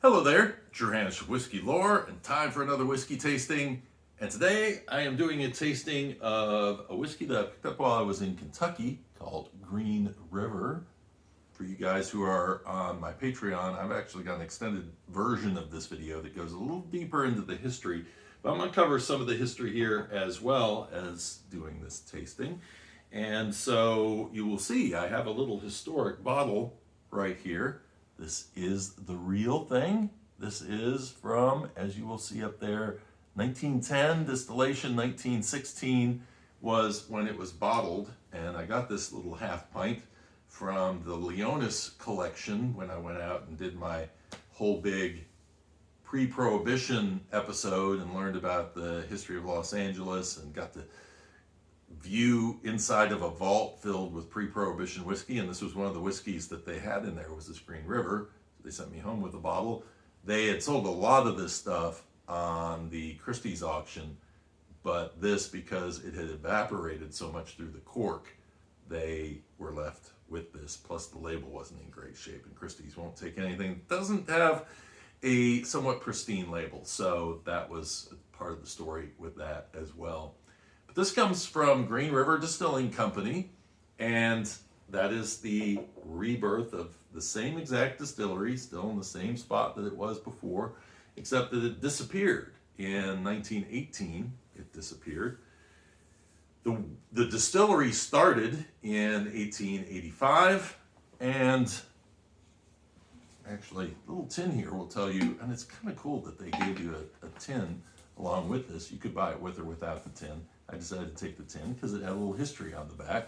Hello there, Johannes Whiskey Lore, and time for another whiskey tasting. And today I am doing a tasting of a whiskey that I picked up while I was in Kentucky called Green River. For you guys who are on my Patreon, I've actually got an extended version of this video that goes a little deeper into the history. But I'm going to cover some of the history here as well as doing this tasting. And so you will see I have a little historic bottle right here. This is the real thing. This is from, as you will see up there, 1910 distillation. 1916 was when it was bottled, and I got this little half pint from the Leonis collection when I went out and did my whole big pre-prohibition episode and learned about the history of Los Angeles and got to view inside of a vault filled with pre-prohibition whiskey, and this was one of the whiskeys that they had in there was this Green River. So they sent me home with a bottle. They had sold a lot of this stuff on the Christie's auction, but this, because it had evaporated so much through the cork, they were left with this, plus the label wasn't in great shape, and Christie's won't take anything that doesn't have a somewhat pristine label. So that was part of the story with that as well. This comes from Green River Distilling Company, and that is the rebirth of the same exact distillery, still in the same spot that it was before, except that it disappeared in 1918. It disappeared. The distillery started in 1885, and actually, a little tin here will tell you, and it's kind of cool that they gave you a tin along with this. You could buy it with or without the tin. I decided to take the tin because it had a little history on the back.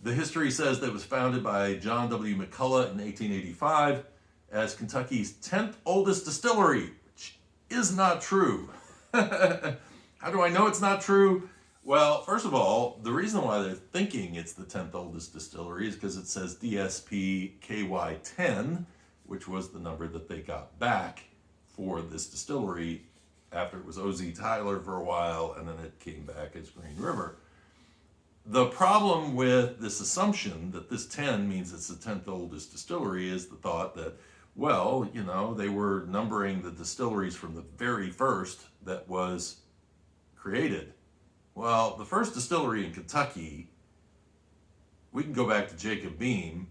The history says that it was founded by John W. McCullough in 1885 as Kentucky's 10th oldest distillery, which is not true. How do I know it's not true? Well, first of all, the reason why they're thinking it's the 10th oldest distillery is because it says DSP KY10, which was the number that they got back for this distillery after it was O.Z. Tyler for a while, and then it came back as Green River. The problem with this assumption that this 10 means it's the 10th oldest distillery is the thought that, well, you know, they were numbering the distilleries from the very first that was created. Well, the first distillery in Kentucky, we can go back to Jacob Beam,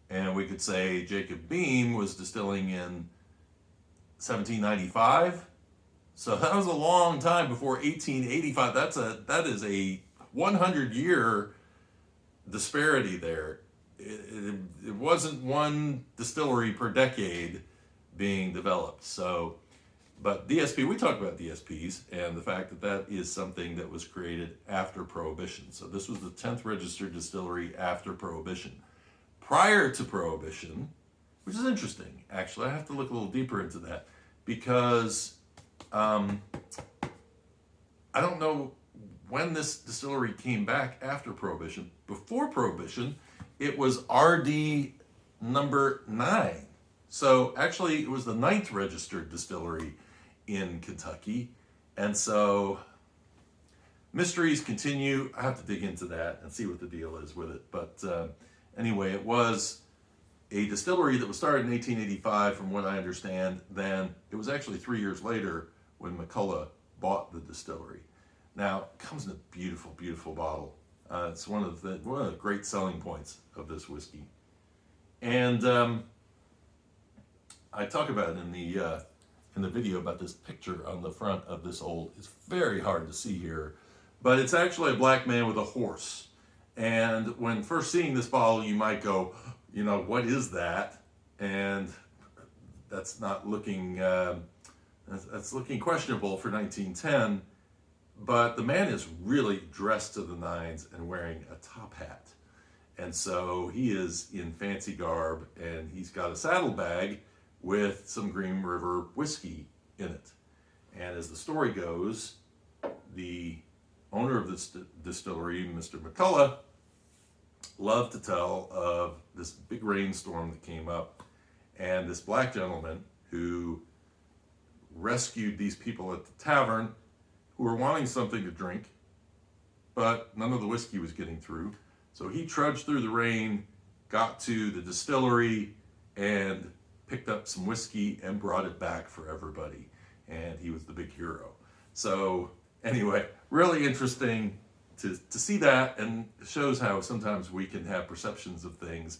and we could say Jacob Beam was distilling in 1795. So that was a long time before 1885. That is a 100-year disparity there. It wasn't one distillery per decade being developed. So, but DSP, we talked about DSPs and the fact that that is something that was created after Prohibition. So this was the 10th registered distillery after Prohibition. Prior to Prohibition, which is interesting, actually, I have to look a little deeper into that because I don't know when this distillery came back after Prohibition. Before Prohibition, it was RD number 9. So actually, it was the 9th registered distillery in Kentucky. And so mysteries continue. I have to dig into that and see what the deal is with it. But anyway, it was a distillery that was started in 1885, from what I understand. Then it was actually 3 years later when McCullough bought the distillery. Now, it comes in a beautiful, beautiful bottle. It's one of the great selling points of this whiskey. And I talk about it in the video about this picture on the front of this old. It's very hard to see here, but it's actually a black man with a horse. And when first seeing this bottle, you might go, you know, what is that? And that's not looking. That's looking questionable for 1910, but the man is really dressed to the nines and wearing a top hat. And so he is in fancy garb, and he's got a saddlebag with some Green River whiskey in it. And as the story goes, the owner of this distillery, Mr. McCullough, loved to tell of this big rainstorm that came up, and this black gentleman who rescued these people at the tavern who were wanting something to drink, but none of the whiskey was getting through. So he trudged through the rain, got to the distillery, and picked up some whiskey and brought it back for everybody. And he was the big hero. So anyway, really interesting to see that, and shows how sometimes we can have perceptions of things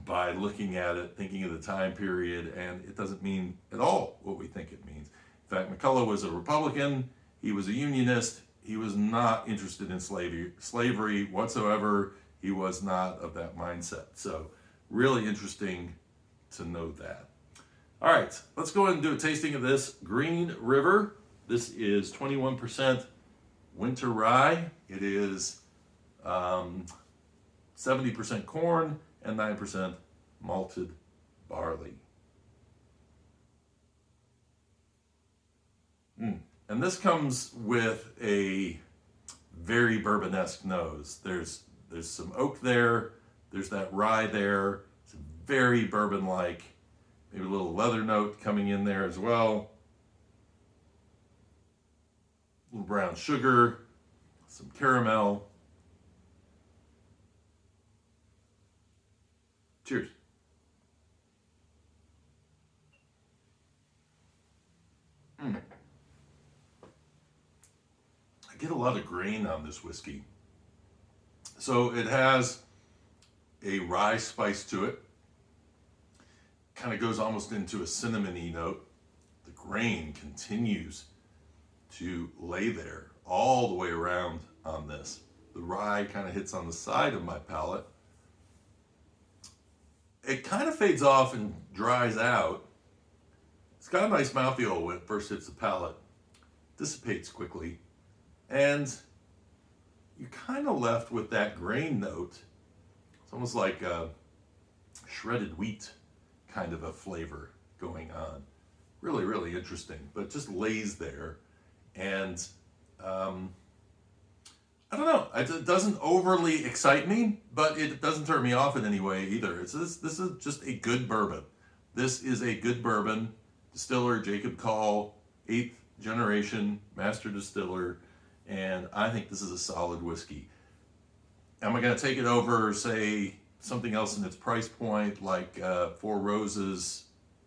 by looking at it, thinking of the time period, and it doesn't mean at all what we think it means. In fact, McCullough was a Republican, he was a Unionist, he was not interested in slavery whatsoever, he was not of that mindset. So really interesting to know that. All right, let's go ahead and do a tasting of this Green River. This is 21% winter rye. It is 70% corn and 9% malted barley. And this comes with a very bourbon-esque nose. There's some oak there, there's that rye there. It's very bourbon-like. Maybe a little leather note coming in there as well. A little brown sugar, some caramel. Cheers. I get a lot of grain on this whiskey. So it has a rye spice to it. Kind of goes almost into a cinnamony note. The grain continues to lay there all the way around on this. The rye kind of hits on the side of my palate. It kind of fades off and dries out. It's got a nice mouthfeel when it first hits the palate. Dissipates quickly. And you're kind of left with that grain note. It's almost like shredded wheat kind of a flavor going on. Really, really interesting, but it just lays there. And I don't know, it doesn't overly excite me, but it doesn't turn me off in any way either. This is just a good bourbon. This is a good bourbon. Distiller Jacob Call, 8th generation master distiller, and I think this is a solid whiskey. Am I going to take it over, say, something else in its price point, like Four Roses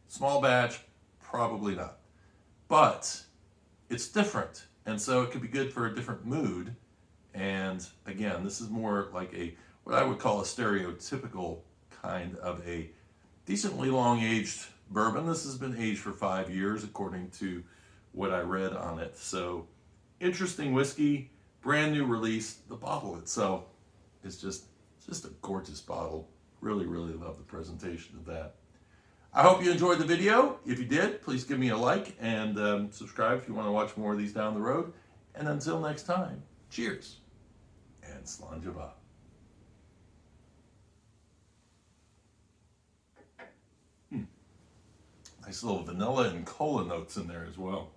small batch? Probably not. But it's different, and so it could be good for a different mood. And again, this is more like what I would call a stereotypical kind of a decently long-aged bourbon. This has been aged for 5 years, according to what I read on it. So interesting whiskey, brand new release. The bottle itself is just a gorgeous bottle. Really, really love the presentation of that. I hope you enjoyed the video. If you did, please give me a like and subscribe if you want to watch more of these down the road. And until next time, cheers and Slainte. Nice little vanilla and cola notes in there as well.